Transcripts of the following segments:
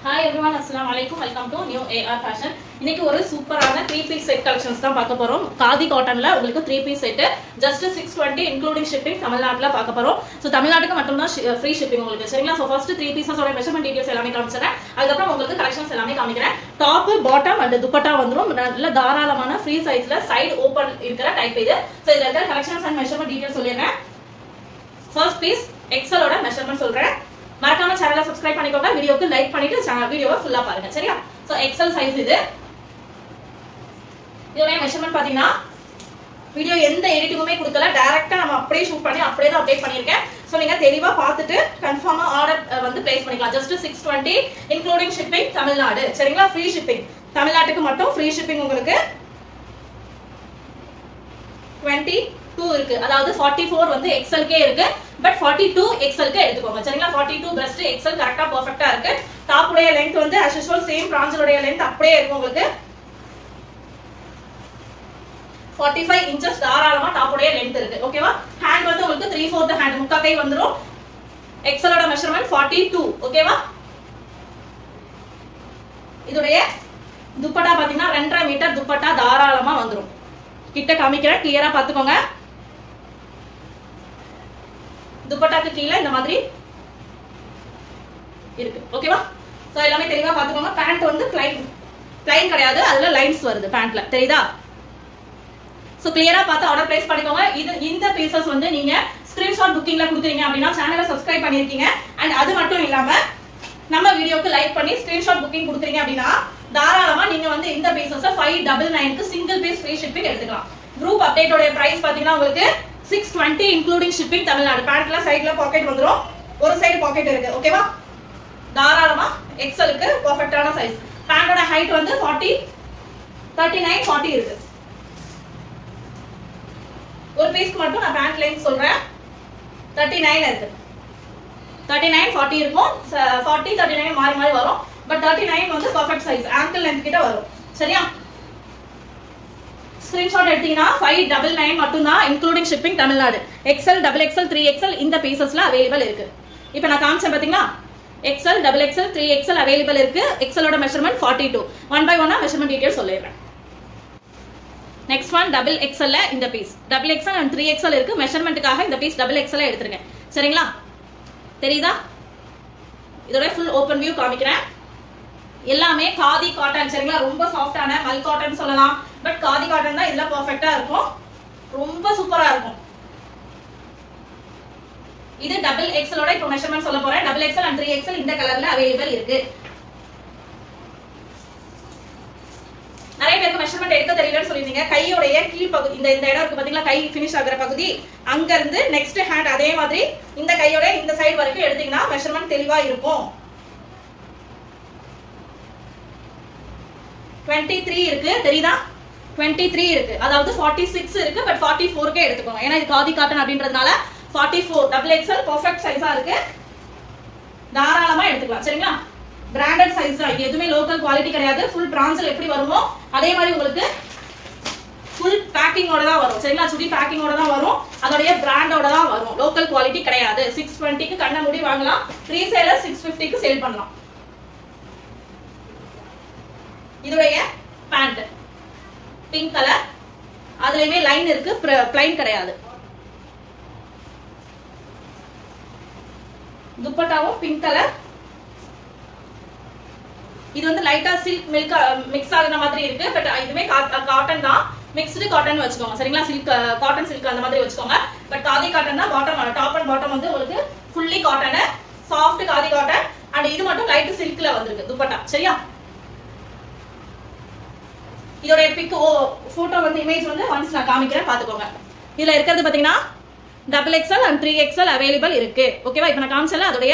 Hi everyone, assalamu alaikum. Welcome to new AR fashion. இன்னைக்கு ஒரு சூப்பரான 3 piece set collections தான் பார்க்க போறோம். காதி காட்டன்ல உங்களுக்கு 3 piece set just 620 including shipping தமிழ்நாட்டுல பார்க்க போறோம். சோ தமிழ்நாட்டுக்கு மட்டும் தான் free shipping உங்களுக்கு. சரிங்களா? சோ first 3 pieces ஓட measurement details எல்லாமே காமிச்சறேன். அதுக்கு அப்புறம் உங்களுக்கு collections எல்லாமே காமிக்கிறேன். டாப், பாட்டம் and துப்பட்டா வந்துரும். நல்ல தாராளமான free sizeல side open இருக்கிற டைப் இது. சோ இதுல இருக்கிற collections and measurement details சொல்லிறேன். First piece XL ஓட measurement சொல்றேன். மறக்காம சேனலை சப்ஸ்கிரைப் பண்ணிக்கோங்க, வீடியோக்கு லைக் பண்ணிட்டு வீடியோவை ஃபுல்லா பாருங்க. சரியா? சோ XL சைஸ் இது. இதோட மெஷர்மென்ட் பாத்தீங்கன்னா வீடியோ எந்த எடிட்டிங்குமே கொடுக்கல, டைரக்ட்டா நம்ம அப்படியே ஷூட் பண்ணி அப்படியே தான் அப்டேட் பண்ணிருக்கேன். சோ நீங்க தெளிவா பார்த்துட்டு கன்ஃபார்மா ஆர்டர் வந்து பிளேஸ் பண்ணிக்கலாம். just 620 including shipping Tamil Nadu. சரிங்களா? Free shipping. தமிழ்நாட்டுக்கு மட்டும் ஃப்ரீ ஷிப்பிங் உங்களுக்கு 22 இருக்கு. அதாவது 44 வந்து XL கே இருக்கு, பட் 42 XL க்கு எடுத்துக்கோங்க. சரிங்களா? 42 breast XL கரெக்ட்டா பெர்ஃபெக்ட்டா இருக்கு. டாப் உடைய லெந்த் வந்து as usual சேம் பிரான்ச் உடைய லெந்த் அப்படியே இருக்கும் உங்களுக்கு. 45 inches தாராளமா டாப் உடைய லெந்த் இருக்கு. ஓகேவா? ஹேண்ட் வந்து உங்களுக்கு 3/4 ஹேண்ட் முக்கா கை வந்துரும். XL ஓட மெஷர்மென்ட் 42. ஓகேவா? இதோடைய துப்பட்டா பாத்தீங்கன்னா 2.5 மீட்டர் துப்பட்டா தாராளமா வந்துரும். கிட்ட காமிக்கிறேன், கிளியரா பாத்துக்கோங்க. துப்பட்டாக்கு கீழ இந்த மாதிரி இருக்கு. ஓகேவா? சோ எல்லாமே தெளிவா பாத்துக்கோங்க. பேண்ட் வந்து ப்ளைன் கிடையாது, அதுல லைன்ஸ் வருது பேண்ட்ல. தெரியுதா? சோ கிளியரா பார்த்து ஆர்டர் பிளேஸ் பண்ணிக்கோங்க. இந்த பீசஸ் வந்து நீங்க ஸ்கிரீன்ஷாட் புக்கிங்ல கொடுக்குறீங்க அப்படினா சேனலை சப்ஸ்கிரைப் பண்ணிருக்கீங்க. அண்ட் அது மட்டும் இல்லாம நம்ம வீடியோக்கு லைக் பண்ணி ஸ்கிரீன்ஷாட் புக்கிங் கொடுக்குறீங்க அப்படினா தாராளமா நீங்க வந்து இந்த பீசஸ 599 க்கு சிங்கிள் பீஸ் ஃப்ரீ ஷிப்பிங் எடுத்துக்கலாம். குரூப் அப்டேட்டோட பிரைஸ் பாத்தீங்கன்னா உங்களுக்கு 620 including shipping தமிழ்நாடு. பேண்ட்ல சைடுல பாக்கெட் வந்துரும், ஒரு சைடு பாக்கெட் இருக்கு. ஓகேவா? தாராளமா XL க்கு பெர்ஃபெக்ட்டான சைஸ். பேண்டோட ஹைட் வந்து 39 40 இருக்கு. ஒரு பீஸ்க்கு மட்டும் நான் பேண்ட் லென்த் சொல்றேன், 39 இருக்கு. 39 40 இருக்கும். 40 39 மாறி மாறி வரும், பட் 39 வந்து பெர்ஃபெக்ட் சைஸ், ஆங்கிள் லென்த் கிட்ட வரும். சரியா? ஸ்கிரீன்ஷாட் எடுத்தீங்கன்னா 599 மட்டும் தான் including shipping Tamil Nadu. XL, XXL, 3XL இந்த பீசஸ்ல அவேலபிள் இருக்கு. இப்போ நான் காமிச்சேன் பாத்தீங்களா? XL, XXL, 3XL அவேலபிள் இருக்கு. XL ஓட மெஷர்மென்ட் 42. 1 by 1 மெஷர்மென்ட் டீடைல்ஸ் சொல்லிடுறேன். நெக்ஸ்ட் ஒன் XXL ல இந்த பீஸ். XXL and 3XL இருக்கு. மெஷர்மென்ட்காக இந்த பீஸ் XXL எடுத்துருங்க. சரிங்களா? தெரியுதா? இதோட ஃபுல் ஓபன் வியூ காமிக்கிறேன். எல்லாமே காதி காட்டன். சரிங்களா? ரொம்ப சாஃப்ட்டான மல் காட்டன் சொல்லலாம், பட் காதி காட்டன் தான் இதெல்லாம் பெர்ஃபெக்ட்டா இருக்கும். ரொம்ப சூப்பரா இருக்கும். இது XXL ஓட இப்போ மெஷர்மென்ட் சொல்ல போறேன். XXL and 3XL இந்த கலர்ல அவேலபிள் இருக்கு. நிறைய பேருக்கு மெஷர்மென்ட் எடுக்க தெரியலன்னு சொல்லிருந்தீங்க. கையோட கீழ் பகுதி இந்த இடம் இருக்கு பாத்தீங்களா? கை ஃபினிஷ் ஆகுற பகுதி, அங்க இருந்து நெக்ஸ்ட் ஹேண்ட் அதே மாதிரி இந்த கையோட இந்த சைடு வரைக்கும் எடுத்தீங்கன்னா மெஷர்மென்ட் தெளிவா இருக்கும். 23 இருக்கு. தெரியுதா? 23 இருக்கு. அதாவது 46 இருக்கு, பட் 44 கே எடுத்துக்கோங்க. ஏன்னா இது காதி காட்டன் அப்படின்றதுனால 44 XXL பெர்ஃபெக்ட் சைஸா இருக்கு. தாராளமா எடுத்துக்கலாம். சரிங்களா? பிராண்டட் சைஸ் தான். இது எதுவுமே லோக்கல் குவாலிட்டி கிடையாது. ஃபுல் பிரான்ச்ல எப்படி வருமோ அதே மாதிரி உங்களுக்கு ஃபுல் பேக்கிங்கோட தான் வரும். சரிங்களா? சுடி பேக்கிங்கோட தான் வரும். அதோட பிராண்டோட தான் வரும். லோக்கல் குவாலிட்டி கிடையாது. 620 க்கு கண்ண மூடி வாங்கலாம். ரீசேலர் 650 க்கு சேல் பண்ணலாம். இதோடைய பேண்ட் பிங்க் கலர், அதுலயுமே லைன் இருக்கு, ப்ளைன் கிடையாது. துப்பட்டாவும் பிங்க் கலர். இது வந்து லைட்டா சில்க் மில்க் மிக்ஸ் ஆகுற மாதிரி இருக்கு, பட் இதுமே காட்டன் தான். மிக்ஸ்டு காட்டன் வச்சுக்கோங்க. சரிங்களா? சில்க் காட்டன் சில்க் அந்த மாதிரி வச்சுக்கோங்க. பட் காதி காட்டன் தான். பாட்டம் டாப் அண்ட் பாட்டம் வந்து உங்களுக்கு fully cotton, soft khadi cotton. And இது மட்டும் லைட் சில்க்ல வந்திருக்கு துப்பட்டா. சரியா? இதோட பிக் போட்டோ வந்து இமேஜ் வந்து ஒன்ஸ் நான் காமிக்கிறேன், பாத்துக்கோங்க. இதுல இருக்கிறது பாத்தீங்கன்னா XXL and 3XL அவேலபிள் இருக்கு. ஓகேவா? இப்போ நான் காமிச்சல அதோட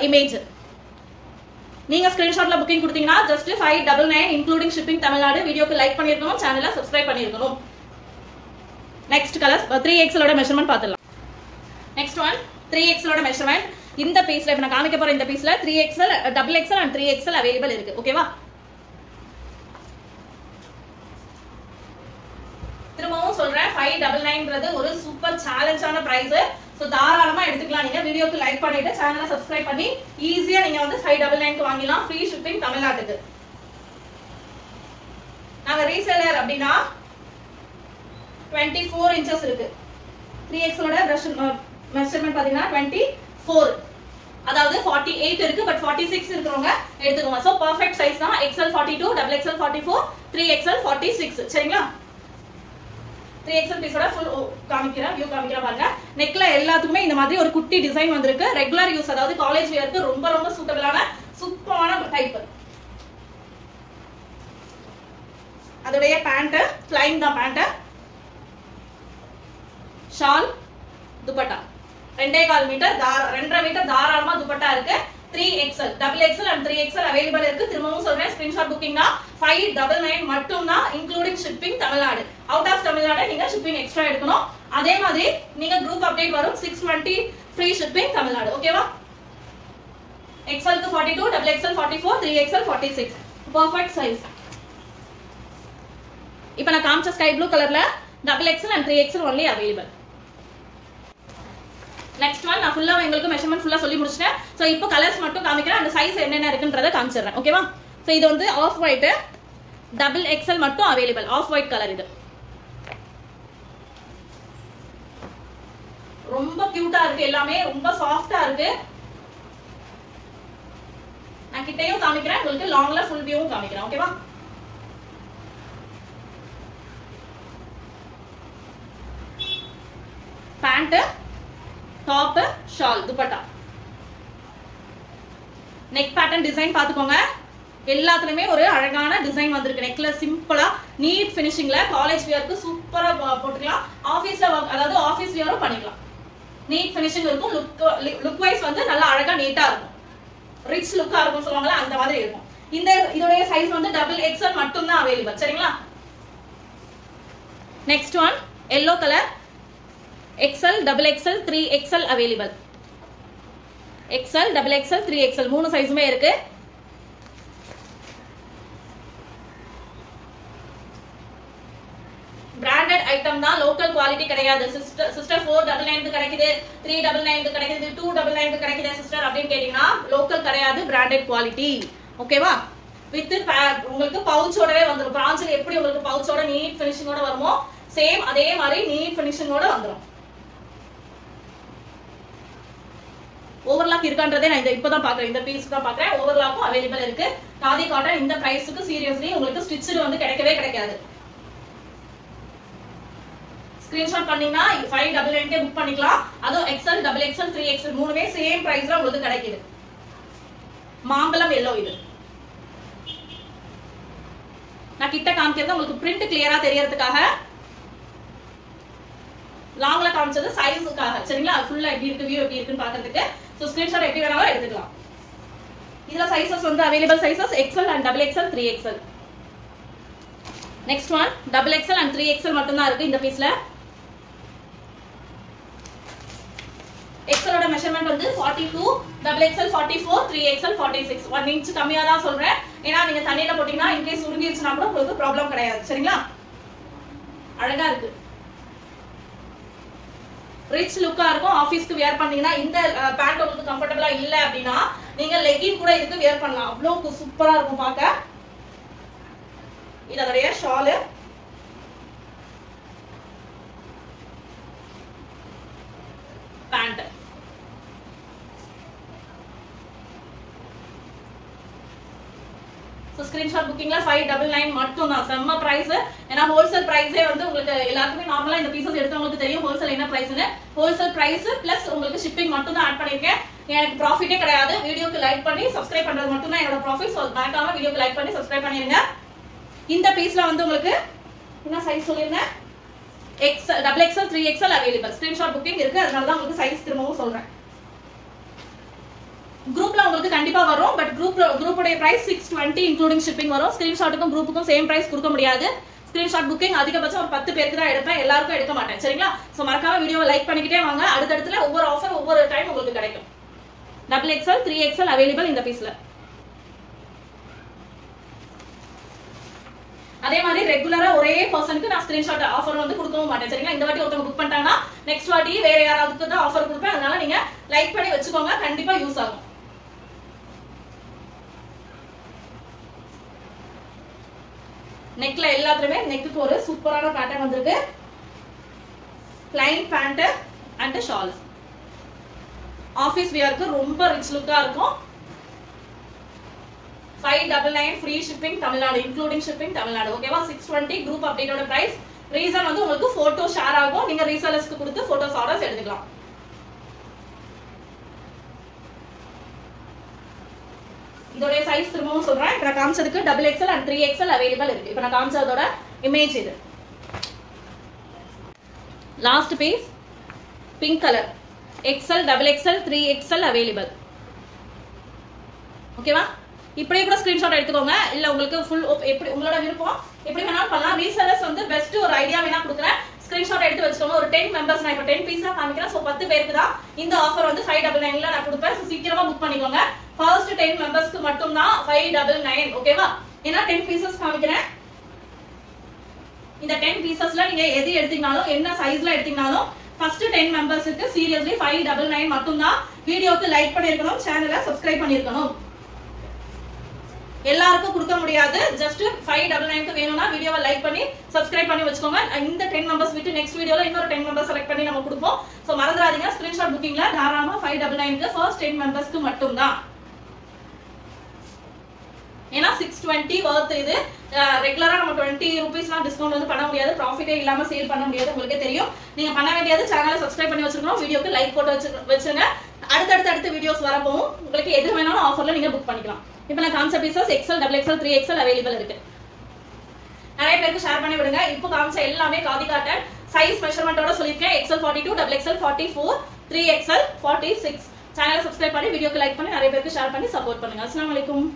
இமேஜ். நீங்க ஸ்கிரீன்ஷாட்ல புக்கிங் கொடுத்தீங்கன்னா just 599 including shipping தமிழ்நாடு. வீடியோக்கு லைக் பண்ணிருக்கணும், சேனலை சப்ஸ்கிரைப் பண்ணிருக்கணும். நெக்ஸ்ட் கலர் 3XL ஓட மெஷர்மென்ட் பாத்துடலாம். நெக்ஸ்ட் ஒன் 3XL ஓட மெஷர்மென்ட். இந்த பீஸ்ல இப்போ நான் காமிக்க போற இந்த பீஸ்ல 3XL, XXL and 3XL available இருக்கு. ஓகேவா? திரும்பவும் சொல்றேன், 599ன்றது ஒரு சூப்பர் சேலஞ்சான பிரைஸ். சோ தாராளமா எடுத்துக்கலாம். நீங்க வீடியோக்கு லைக் பண்ணிட்டு சேனலை சப்ஸ்கிரைப் பண்ணி ஈஸியா நீங்க வந்து 599 க்கு வாங்கிடலாம். ஃப்ரீ ஷிப்பிங் தமிழ்நாட்டுக்கு. நாங்க ரீசேலர் அப்படினா 24 inches இருக்கு. 3x ஓட மெஷர்மென்ட் பாத்தீங்கன்னா 24, அதாவது 48 இருக்கு, பட் 46 இருக்குறவங்க எடுத்துக்கோங்க. சோ பெர்ஃபெக்ட் சைஸ் தான். XL 42, XXL 44, 3XL 46. சரிங்களா? 3XL பீஸோட ஃபுல் காமிக்கிறேன், வியூ காமிக்கிறேன் பாருங்க. நெக்ல எல்லாத்துக்குமே இந்த மாதிரி ஒரு குட்டி டிசைன் வந்திருக்கு. ரெகுலர் யூஸ், அதாவது காலேஜ் வியருக்கு ரொம்ப ரொம்ப சூட்டபிளான சூப்பரான டைப். அதோடைய பேண்ட் ப்ளைன் தான். Pant, shawl, dupatta 2.25 metre 2.5 metre தாராளமா துப்பட்டா இருக்கு. 3XL, XXL and 3XL available இருக்கு. திரும்பவும் சொல்றேன், ஸ்கிரீன்ஷாட் புக்கிங்னா 599 மட்டும் தான், including shipping Tamil Nadu. Out of Tamil Nadu நீங்க ஷிப்பிங் எக்ஸ்ட்ரா எடுக்கணும். அதே மாதிரி நீங்க குரூப் அப்டேட் வரும் 620 ஃப்ரீ ஷிப்பிங் தமிழ்நாடு. ஓகேவா? XL க்கு 42, XXL 44, 3XL 46. Perfect size. இப்போ நான் காமிச்ச ஸ்கை ப்ளூ கலர்ல XXL and 3XL only available. Next one நான் ஃபுல்லா உங்களுக்கு மெஷர்மென்ட் ஃபுல்லா சொல்லி முடிச்சிட்டேன். சோ இப்போ கலர்ஸ் மட்டும் காமிக்கிறேன், அந்த சைஸ் என்னென்ன இருக்குன்றத காமிச்சிடுறேன். ஓகேவா? சோ இது வந்து ஆஃப் ஒயிட் XXL மட்டும் அவைலபிள். Off white colour. இது ரொம்ப கியூட்டா இருக்கு, எல்லாமே ரொம்ப சாஃப்ட்டா இருக்கு. நான் கிட்டையும் காமிக்கிறேன், உங்களுக்கு லாங்ல ஃபுல் வியூவும் காமிக்கிறேன். ஓகேவா? Pant, top, shawl, dupatta. Neck pattern design பாத்துக்கோங்க. எல்லாத்துலயுமே ஒரு அழகான டிசைன் வந்திருக்கு. நெக்ல சிம்பிளா நீட் ஃபினிஷிங்ல காலேஜ் வியருக்கு சூப்பரா போட்டுக்கலாம். ஆபீஸ்ல அதாவது ஆபீஸ் வியரும் பண்ணிக்கலாம். நீட் ஃபினிஷிங் இருக்கும். லுக் வைஸ் வந்து நல்லா அழகா நீட்டா இருக்கும். ரிச் லுக்கா இருக்கும் சொல்லுவாங்கல, அந்த மாதிரி இருக்கும். இதோடைய சைஸ் வந்து XXL மட்டும் தான் அவைலபிள். சரிங்களா? Next one yellow colour XL, XXL, 3XL available. XL, XXL, 3XL மூணு சைஸுமே இருக்கு. பிராண்டட் ஐட்டம் தான், லோக்கல் குவாலிட்டி கிடையாது. சிஸ்டர் 499 க்கு கிடைக்குது, 399 க்கு கிடைக்குது, 299 க்கு கிடைக்குது சிஸ்டர் அப்படின்னு கேட்டீங்கன்னா லோக்கல் கிடையாது, பிராண்டட் குவாலிட்டி. ஓகேவா? வித் உங்களுக்கு பவுச்சோடவே வந்துரும். பிரான்ச்ல எப்படி உங்களுக்கு பவுச்சோட நீட் ஃபினிஷிங்கோட வருமோ சேம் அதே மாதிரி நீட் ஃபினிஷிங்கோட வந்துரும். ஓவர்லாக் இருக்கான்றதே நான் இப்பதான் பாக்குறேன். இந்த பீஸ் தான் பாக்குறேன். ஓவர்லாக்கும் அவைலபிள் இருக்கு. காதி காட்டன் இந்த பிரைஸ்க்கு சீரியஸ்லி உங்களுக்கு ஸ்டிட்ச்டு வந்து கிடைக்கவே கிடைக்காது. ஸ்கிரீன்ஷாட் பண்ணீங்கன்னா 599 கே புக் பண்ணிக்கலாம். அதுவும் XL, XXL, 3XL மூணுமே சேம் பிரைஸ்ல உங்களுக்கு கிடைக்குது. மாம்பழம் yellow இது. நான் கிட்ட காமிக்கிறது உங்களுக்கு பிரிண்ட் கிளியரா தெரியறதுக்காக. லாங்ல காமிச்சது சைஸுக்காக. சரிங்களா? ஃபுல்லா எப்படி இருக்கு, வியூ எப்படி இருக்குன்னு பாக்கிறதுக்கு. சோ ஸ்கிரீன்ஷாட் எப்படி வேணாலும் எடுத்துக்கலாம். இதுல சைஸஸ் வந்து available sizes XL and XXL, 3XL. Next one XXL and 3XL மட்டும் தான் இருக்கு இந்த பீஸ்ல. XL ஓட மெஷர்மென்ட் வந்து 42, XXL 44, 3XL 46. 1 inch கம்மியா தான் சொல்றேன். ஏன்னா நீங்க தண்ணியில போட்டீங்கன்னா இன் கேஸ் சுருங்கிருச்சுனா கூட உங்களுக்கு ப்ராப்ளம் கிடையாது. சரிங்களா? அழகா இருக்கு. ரிச் லுக்கா இருக்கும். ஆபீஸ்க்கு வியர் பண்ணீங்கன்னா இந்த பேண்ட் உங்களுக்கு கம்ஃபர்ட்டபிளா இல்ல அப்படின்னா நீங்க லெகின் கூட இதுக்கு வியர் பண்ணலாம். அவ்வளவு சூப்பரா இருக்கும் பார்க்க. இதோடைய ஷால், பேண்ட். சோ ஸ்கிரீன்ஷாட் புக்கிங்ல 599 மட்டும் தான். செம்ம பிரைஸ். ஏன்னா ஹோல்சேல் பிரைஸே வந்து உங்களுக்கு எல்லாருக்குமே நார்மலா இந்த பீசஸ் எடுத்தவங்களுக்கு தெரியும் ஹோல்சேல் என்ன பிரைஸ்னு. ஹோல்சேல் பிரைஸ் பிளஸ் உங்களுக்கு ஷிப்பிங் மட்டும் தான் ஆட் பண்ணிருக்கேன். எனக்கு ப்ராஃபிட்டே கிடையாது. வீடியோக்கு லைக் பண்ணி சப்ஸ்கிரைப் பண்றது மட்டும் தான் என்னோட ப்ராஃபிட். சோ மறக்காம வீடியோக்கு லைக் பண்ணி சப்ஸ்கிரைப் பண்ணிருங்க. இந்த பீஸ்ல வந்து உங்களுக்கு என்ன சைஸ் சொல்லிருங்க, XL, XXL, 3XL available. Screenshot booking இருக்கு. அதனால தான் உங்களுக்கு சைஸ் திரும்பவும் சொல்றேன். குரூப்ல உங்களுக்கு கண்டிப்பா வரும். பட் குரூப்போட பிரைஸ் 620 இன்க்ளூடிங் ஷிப்பிங் வரும். ஸ்கிரீன்ஷாட்டுக்கும் குரூப்புக்கும் சேம் பிரைஸ் கொடுக்க முடியாது. ஸ்கிரீன்ஷாட் புக்கிங் அதிகபட்சம் ஒரு 10 பேருக்கு தான் எடுப்பேன். எல்லாருக்கும் எடுக்க மாட்டேன். சரிங்களா? சோ மறக்காம வீடியோவை லைக் பண்ணிக்கிட்டே வாங்க. அடுத்தடுத்துல ஒவ்வொரு ஆஃபர் ஒவ்வொரு டைம் உங்களுக்கு கிடைக்கும். XXL, 3XL அவைலபிள் இந்த பீஸ்ல. அதே மாதிரி ரெகுலரா ஒரே பர்சனுக்கு நான் ஸ்கிரீன்ஷாட் ஆஃபர் வந்து கொடுக்கவும் மாட்டேன் சரிங்களா. இந்த வாட்டி ஒருத்தவங்க புக் பண்ணிட்டாங்கன்னா நெக்ஸ்ட் வாட்டி வேற யாராவது தான் ஆஃபர் கொடுப்பேன். அதனால நீங்க லைக் பண்ணி வச்சுக்கோங்க, கண்டிப்பா யூஸ் ஆகும். நெக்ல எல்லாத்துலயுமே நெக்குக்கு ஒரு சூப்பரான பேட்டர்ன் வந்திருக்கு. Plain pant and shawl. Office வியருக்கு ரொம்ப ரிச் லுக்கா இருக்கும். 599 free shipping Tamil Nadu, including shipping Tamil Nadu. ஓகேவா? 620 குரூப் அப்டேட்டோட பிரைஸ். ரீசன் வந்து உங்களுக்கு போட்டோ ஷேர் ஆகும், நீங்க ரீசெல்லர்ஸ்க்கு கொடுத்து போட்டோஸ் ஆர்டர்ஸ் எடுத்துக்கலாம். இதோட சைஸ் திரும்பவும் சொல்றேன். இப்ப நான் காமிச்சதுக்கு XXL and 3XL அவைலபிள் இருக்கு. இப்ப நான் காமிச்சதோட இமேஜ் இது. Last piece pink colour. XL, XXL, 3XL available. ஓகேவா? இப்படியே கூட ஸ்கிரீன்ஷாட் எடுத்துக்கோங்க. இல்ல உங்களுக்கு ஃபுல் எப்படி உங்களோட விருப்பம் எப்படி வேணாலும் பண்ணலாம். ரீசெல்லர்ஸ் வந்து பெஸ்ட் ஒரு ஐடியா வேணா கொடுக்குறேன். ஸ்கிரீன்ஷாட் எடுத்து வச்சுக்கோங்க. ஒரு 10 மெம்பர்ஸ், நான் இப்ப 10 பீஸ் தான் காமிக்கிறேன். சோ 10 பேருக்கு தான் இந்த ஆஃபர் வந்து 599ல நான் கொடுப்பேன். சீக்கிரமா புக் பண்ணிக்கோங்க. ஃபர்ஸ்ட் 10 மெம்பர்ஸ்க்கு மட்டும் தான் 599. ஓகேவா? ஏன்னா 10 பீசஸ் காமிக்கிறேன். இந்த 10 பீசஸ்ல நீங்க எது எடுத்தீங்கனாலும் என்ன சைஸ்ல எடுத்தீங்கனாலும் ஃபர்ஸ்ட் 10 மெம்பர்ஸ்க்கு சீரியஸ்லி 599 மட்டும் தான். வீடியோக்கு லைக் பண்ணிருக்கணும், சேனலை சப்ஸ்கிரைப் பண்ணிருக்கணும். எல்லாருக்கும் கொடுக்க முடியாது. ஜஸ்ட் 599க்கு வேணும்னா வீடியோவை லைக் பண்ணி சப்ஸ்கிரைப் பண்ணி வச்சுக்கோங்க. இந்த 10 மெம்பர்ஸ் விட்டு நெக்ஸ்ட் வீடியோல இன்னொரு 10 மெம்பர்ஸ் செலக்ட் பண்ணி நம்ம கொடுப்போம். சோ மறந்துடாதீங்க, ஸ்கிரீன்ஷாட் புக்கிங்ல தாராளமா 599க்கு ஃபர்ஸ்ட் 10 மெம்பர்ஸ்க்கு மட்டும் தான். ஏன்னா 620 வர்த் இது. ரெகுலரா நம்ம 20 ரூபீஸ்லாம் டிஸ்கவுண்ட் வந்து பண்ண முடியாது, ப்ராஃபிட்டே இல்லாம சேல் பண்ண முடியாது. உங்களுக்கு தெரியும். நீங்க பண்ண வேண்டியது சேனலை சப்ஸ்கிரைப் பண்ணி வச்சிருக்கணும், வீடியோக்கு லைக் போட்டு வச்சிருங்க. அடுத்த வீடியோஸ் வரப்போம் உங்களுக்கு எது வேணாலும் ஆஃபர்ல நீங்க புக் பண்ணிக்கலாம். இப்போ நான் காமிச்ச pieces XL, XXL, 3XL available இருக்கு. நிறைய பேருக்கு ஷேர் பண்ணி விடுங்க. இப்போ காமிச்ச எல்லாமே காதி காட்டன் சைஸ் மெஷர்மென்ட்டோட சொல்லிருக்கேன். XL 42, XXL 44, 3XL 46. சேனலை சப்ஸ்கிரைப் பண்ணி வீடியோக்கு லைக் பண்ணி நிறைய பேருக்கு ஷேர் பண்ணி சப்போர்ட் பண்ணுங்க. அஸ்ஸலாமு அலைக்கும்.